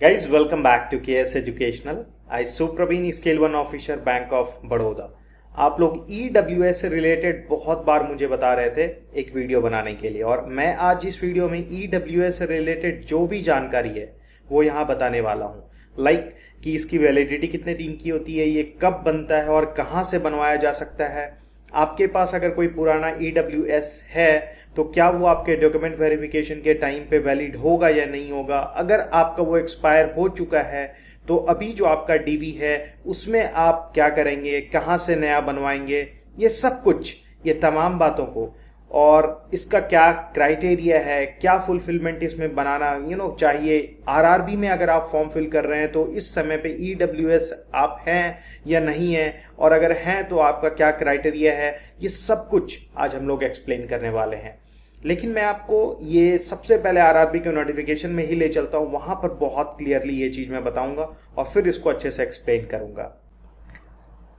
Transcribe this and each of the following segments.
Guys, welcome back to KS Educational. I Supravin scale one officer bank of Baroda. आप लोग EWS से related बहुत बार मुझे बता रहे थे एक वीडियो बनाने के लिए, और मैं आज इस वीडियो में EWS से रिलेटेड जो भी जानकारी है वो यहाँ बताने वाला हूँ। लाइक कि इसकी वैलिडिटी कितने दिन की होती है, ये कब बनता है और कहाँ से बनवाया जा सकता है। आपके पास अगर कोई पुराना EWS है तो क्या वो आपके डॉक्यूमेंट वेरिफिकेशन के टाइम पे वैलिड होगा या नहीं होगा। अगर आपका वो एक्सपायर हो चुका है तो अभी जो आपका डीवी है उसमें आप क्या करेंगे, कहाँ से नया बनवाएंगे, ये सब कुछ, ये तमाम बातों को, और इसका क्या क्राइटेरिया है, क्या फुलफिलमेंट इसमें बनाना चाहिए। आरआरबी में अगर आप फॉर्म फिल कर रहे हैं तो इस समय पे EWS आप हैं या नहीं है, और अगर हैं तो आपका क्या क्राइटेरिया है, ये सब कुछ आज हम लोग एक्सप्लेन करने वाले हैं। लेकिन मैं आपको ये सबसे पहले आरआरबी के नोटिफिकेशन में ही ले चलता हूँ, वहां पर बहुत क्लियरली ये चीज मैं बताऊंगा और फिर इसको अच्छे से एक्सप्लेन करूंगा।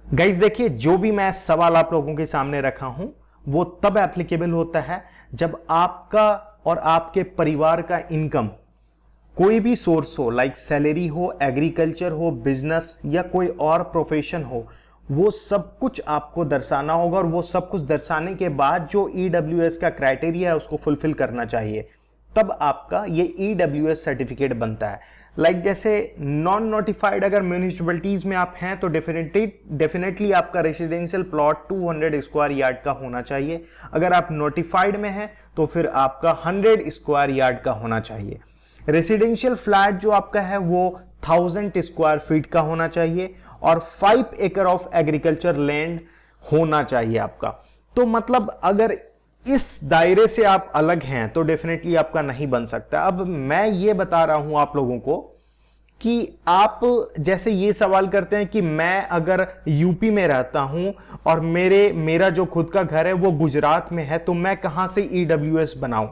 गाइस देखिए, जो भी मैं सवाल आप लोगों के सामने रखा हूं वो तब एप्लीकेबल होता है जब आपका और आपके परिवार का इनकम कोई भी सोर्स हो, लाइक सैलरी हो, एग्रीकल्चर हो, बिजनेस या कोई और प्रोफेशन हो, वो सब कुछ आपको दर्शाना होगा। और वो सब कुछ दर्शाने के बाद जो EWS का क्राइटेरिया है उसको फुलफिल करना चाहिए, तब आपका ये EWS सर्टिफिकेट बनता है। लाइक जैसे नॉन नोटिफाइड अगर म्यूनिसिपैलिटीज में आप हैं तो डेफिनेटली आपका रेसिडेंशियल प्लॉट 200 स्क्वायर यार्ड का होना चाहिए। अगर आप नोटिफाइड में हैं तो फिर आपका 100 स्क्वायर यार्ड का होना चाहिए। रेसिडेंशियल फ्लैट जो आपका है वो 1000 स्क्वायर फीट का होना चाहिए, और 5 एकड़ ऑफ एग्रीकल्चर लैंड होना चाहिए आपका। तो मतलब अगर इस दायरे से आप अलग हैं तो डेफिनेटली आपका नहीं बन सकता। अब मैं ये बता रहा हूं आप लोगों को कि आप जैसे ये सवाल करते हैं कि मैं अगर यूपी में रहता हूं और मेरा जो खुद का घर है वो गुजरात में है, तो मैं कहां से EWS बनाऊं।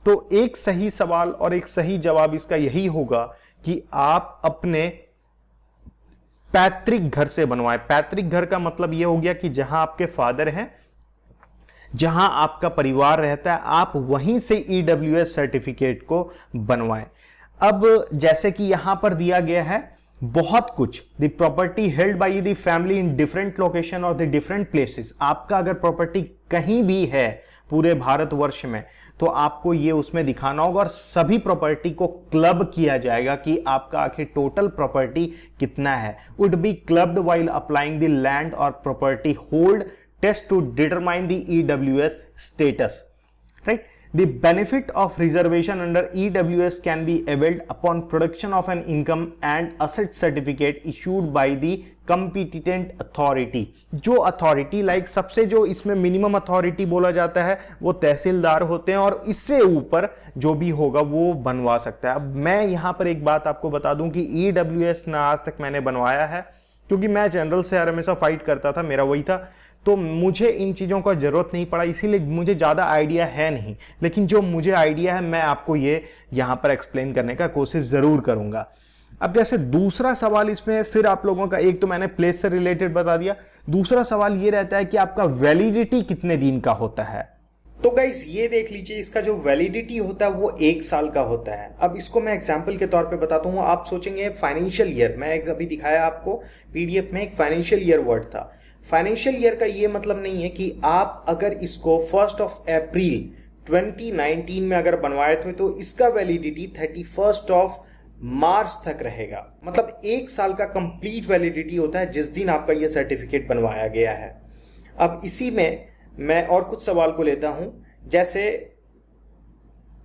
तो एक सही सवाल और एक सही जवाब इसका यही होगा कि आप अपने पैतृक घर से बनवाएं। पैतृक घर का मतलब यह हो गया कि जहां आपके फादर हैं, जहां आपका परिवार रहता है, आप वहीं से EWS सर्टिफिकेट को बनवाएं। अब जैसे कि यहां पर दिया गया है बहुत कुछ, the property held by the family in different location और द डिफरेंट प्लेसेस। आपका अगर प्रॉपर्टी कहीं भी है पूरे भारतवर्ष में तो आपको ये उसमें दिखाना होगा, और सभी प्रॉपर्टी को क्लब किया जाएगा कि आपका आखिर टोटल प्रॉपर्टी कितना है। Would be clubbed while applying the land or property hold test to determine the EWS status, right? The benefit of reservation under EWS can be availed upon production of an income and asset certificate issued by the competent authority। जो authority, like सबसे जो इसमें minimum authority बोला जाता है वो तहसीलदार होते हैं, और इससे ऊपर जो भी होगा वो बनवा सकता है। अब मैं यहां पर एक बात आपको बता दूं कि EWS ना आज तक मैंने बनवाया है, क्योंकि मैं जनरल से हमेशा फाइट करता था, मेरा वही था, तो मुझे इन चीज़ों का जरूरत नहीं पड़ा, इसीलिए मुझे ज़्यादा आइडिया है नहीं। लेकिन जो मुझे आइडिया है मैं आपको ये यहाँ पर एक्सप्लेन करने का कोशिश ज़रूर करूँगा। अब जैसे दूसरा सवाल इसमें फिर आप लोगों का, एक तो मैंने प्लेस से रिलेटेड बता दिया, दूसरा सवाल ये रहता है कि आपका वैलिडिटी कितने दिन का होता है। तो गाइस ये देख लीजिए, इसका जो वैलिडिटी होता है वो 1 साल का होता है। अब इसको मैं एग्जांपल के तौर पे बताता हूँ। आप सोचेंगे फाइनेंशियल ईयर, मैं अभी दिखाया आपको PDF में, एक फाइनेंशियल ईयर वर्ड था। फाइनेंशियल ईयर का ये मतलब नहीं है कि आप अगर इसको 1 अप्रैल 2019 में अगर बनवाए थे तो इसका वैलिडिटी 31 मार्च तक रहेगा। मतलब 1 साल का कंप्लीट वैलिडिटी होता है जिस दिन आपका ये सर्टिफिकेट बनवाया गया है। अब इसी में मैं और कुछ सवाल को लेता हूं, जैसे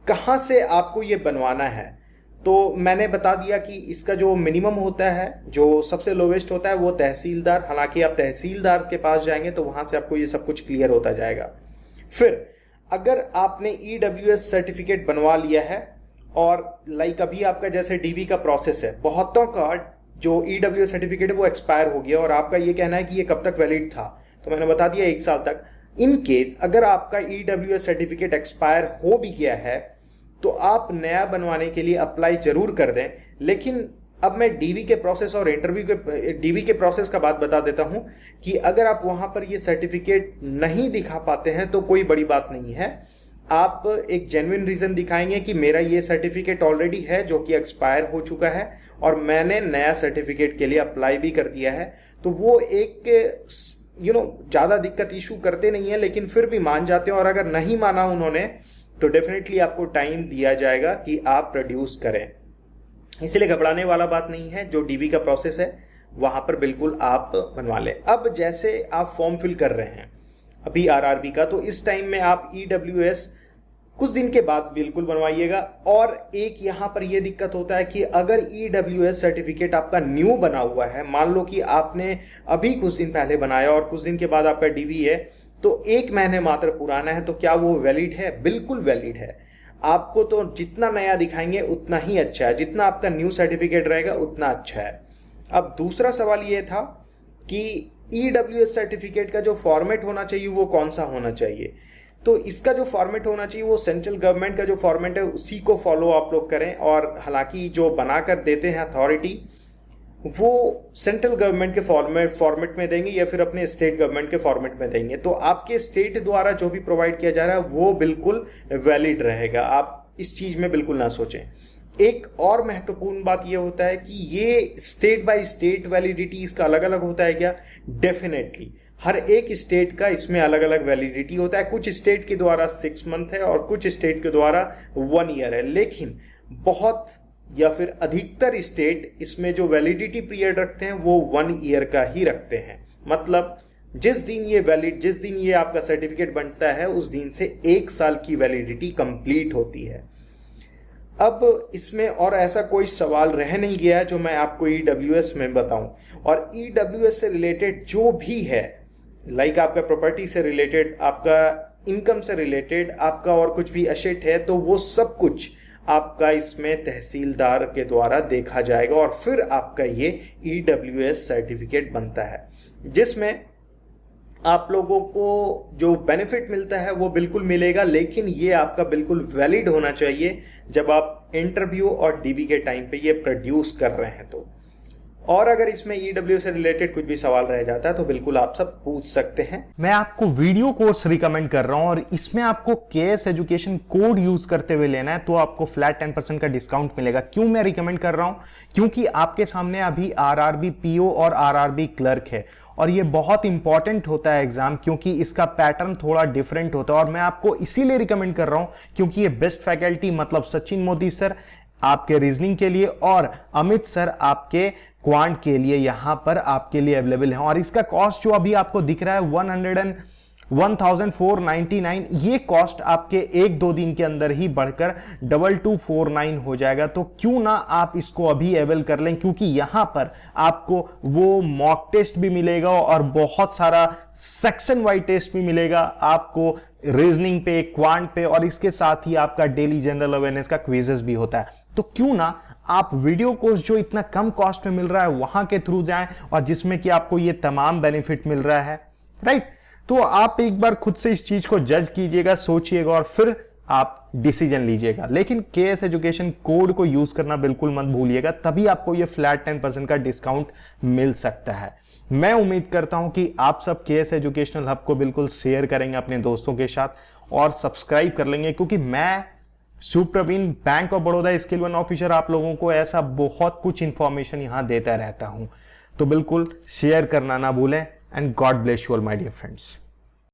कहां से आपको ये बनवाना है। तो मैंने बता दिया कि इसका जो मिनिमम होता है, जो सबसे लोवेस्ट होता है वो तहसीलदार। हालांकि आप तहसीलदार के पास जाएंगे तो वहां से आपको ये सब कुछ क्लियर होता जाएगा। फिर अगर आपने EWS सर्टिफिकेट बनवा लिया है और लाइक अभी आपका जैसे डीवी का प्रोसेस है, बहुतों का जो EWS सर्टिफिकेट है वो एक्सपायर हो गया और आपका ये कहना है कि ये कब तक वैलिड था, तो मैंने बता दिया 1 साल तक। इन केस अगर आपका EWS सर्टिफिकेट एक्सपायर हो भी गया है तो आप नया बनवाने के लिए अप्लाई जरूर कर दें। लेकिन अब मैं डीवी के प्रोसेस और डीवी के प्रोसेस का बात बता देता हूं कि अगर आप वहां पर ये सर्टिफिकेट नहीं दिखा पाते हैं तो कोई बड़ी बात नहीं है। आप एक जेन्युइन रीजन दिखाएंगे कि मेरा ये सर्टिफिकेट ऑलरेडी है जो कि एक्सपायर हो चुका है और मैंने नया सर्टिफिकेट के लिए अप्लाई भी कर दिया है, तो वो एक ज़्यादा दिक्कत इशू करते नहीं है, लेकिन फिर भी मान जाते हैं। और अगर नहीं माना उन्होंने तो डेफिनेटली आपको टाइम दिया जाएगा कि आप प्रोड्यूस करें, इसलिए घबराने वाला बात नहीं है। जो डीवी का प्रोसेस है वहां पर बिल्कुल आप बनवा लें। अब जैसे आप फॉर्म फिल कर रहे हैं अभी आरआरबी का, तो इस टाइम में आप ईडब्ल्यूएस कुछ दिन के बाद बिल्कुल बनवाइएगा। और एक यहां पर यह दिक्कत होता है कि अगर ईडब्ल्यूएस सर्टिफिकेट आपका न्यू बना हुआ है, मान लो कि आपने अभी कुछ दिन पहले बनाया और कुछ दिन के बाद आपका डीवी है, तो 1 महीने मात्र पुराना है, तो क्या वो वैलिड है? बिल्कुल वैलिड है। आपको तो जितना नया दिखाएंगे उतना ही अच्छा है, जितना आपका न्यू सर्टिफिकेट रहेगा उतना अच्छा है। अब दूसरा सवाल ये था कि ईडब्ल्यूएस सर्टिफिकेट का जो फॉर्मेट होना चाहिए वो कौन सा होना चाहिए। तो इसका जो फॉर्मेट होना चाहिए वो सेंट्रल गवर्नमेंट का जो फॉर्मेट है उसी को फॉलो आप लोग करें। और हालांकि जो बनाकर देते हैं अथॉरिटी, वो सेंट्रल गवर्नमेंट के फॉर्मेट में देंगे या फिर अपने स्टेट गवर्नमेंट के फॉर्मेट में देंगे, तो आपके स्टेट द्वारा जो भी प्रोवाइड किया जा रहा है वो बिल्कुल वैलिड रहेगा। आप इस चीज में बिल्कुल ना सोचें। एक और महत्वपूर्ण बात यह होता है कि ये स्टेट बाय स्टेट वैलिडिटी इसका अलग अलग होता है क्या? डेफिनेटली हर एक स्टेट का इसमें अलग अलग वैलिडिटी होता है। कुछ स्टेट के द्वारा 6 मंथ है और कुछ स्टेट के द्वारा 1 ईयर है, लेकिन बहुत या फिर अधिकतर स्टेट इसमें जो वैलिडिटी पीरियड रखते हैं वो 1 ईयर का ही रखते हैं। मतलब जिस दिन ये आपका सर्टिफिकेट बनता है उस दिन से 1 साल की वैलिडिटी कंप्लीट होती है। अब इसमें और ऐसा कोई सवाल रह नहीं गया है जो मैं आपको ईडब्ल्यूएस में बताऊं। और ईडब्ल्यूएस से रिलेटेड जो भी है, लाइक आपका प्रॉपर्टी से रिलेटेड, आपका इनकम से रिलेटेड, आपका और कुछ भी एसेट है, तो वो सब कुछ आपका इसमें तहसीलदार के द्वारा देखा जाएगा और फिर आपका ये ईडब्ल्यूएस सर्टिफिकेट बनता है, जिसमें आप लोगों को जो बेनिफिट मिलता है वो बिल्कुल मिलेगा, लेकिन ये आपका बिल्कुल वैलिड होना चाहिए जब आप इंटरव्यू और डीबी के टाइम पे ये प्रोड्यूस कर रहे हैं। तो और अगर इसमें ईडब्ल्यू से रिलेटेड कुछ भी सवाल रह जाता है तो बिल्कुल आप सब पूछ सकते हैं। मैं आपको वीडियो कोर्स रिकमेंड कर रहा हूं और इसमें आपको केएस एजुकेशन कोड यूज करते हुए लेना है तो आपको फ्लैट 10% का डिस्काउंट मिलेगा। क्यों मैं रिकमेंड कर रहा हूं? क्योंकि आपके सामने अभी आरआरबी पीओ और आरआरबी क्लर्क है और ये बहुत इंपॉर्टेंट होता है एग्जाम, क्योंकि इसका पैटर्न थोड़ा डिफरेंट होता है। और मैं आपको इसीलिए रिकमेंड कर रहा हूं क्योंकि ये बेस्ट फैकल्टी मतलब सचिन मोदी सर आपके रीजनिंग के लिए और अमित सर आपके क्वांट के लिए यहां पर आपके लिए अवेलेबल है। और इसका कॉस्ट जो अभी आपको दिख रहा है 1499, ये कॉस्ट आपके 1-2 दिन के अंदर ही बढ़कर 2249 हो जाएगा। तो क्यों ना आप इसको अभी अवेल कर लें, क्योंकि यहां पर आपको वो मॉक टेस्ट भी मिलेगा और बहुत सारा सेक्शन वाइज टेस्ट भी मिलेगा आपको रीजनिंग पे, क्वांट पे, और इसके साथ ही आपका डेली जनरल अवेयरनेस का क्विजेस भी होता है। तो क्यों ना आप वीडियो कोर्स जो इतना कम कॉस्ट में मिल रहा है वहां के थ्रू जाएं और जिसमें कि आपको ये तमाम बेनिफिट मिल रहा है, राइट? तो आप एक बार खुद से इस चीज को जज कीजिएगा, सोचिएगा और फिर आप डिसीजन लीजिएगा। लेकिन केएस एजुकेशन कोड को यूज करना बिल्कुल मत भूलिएगा, तभी आपको ये फ्लैट 10% का डिस्काउंट मिल सकता है। मैं उम्मीद करता हूं कि आप सब केएस एजुकेशनल हब को बिल्कुल शेयर करेंगे अपने दोस्तों के साथ और सब्सक्राइब कर लेंगे, क्योंकि मैं Supravin bank of Baroda skill 1 officer आप लोगों को ऐसा बहुत कुछ इंफॉर्मेशन यहां देता रहता हूं। तो बिल्कुल शेयर करना ना भूलें। And God bless you all my dear friends.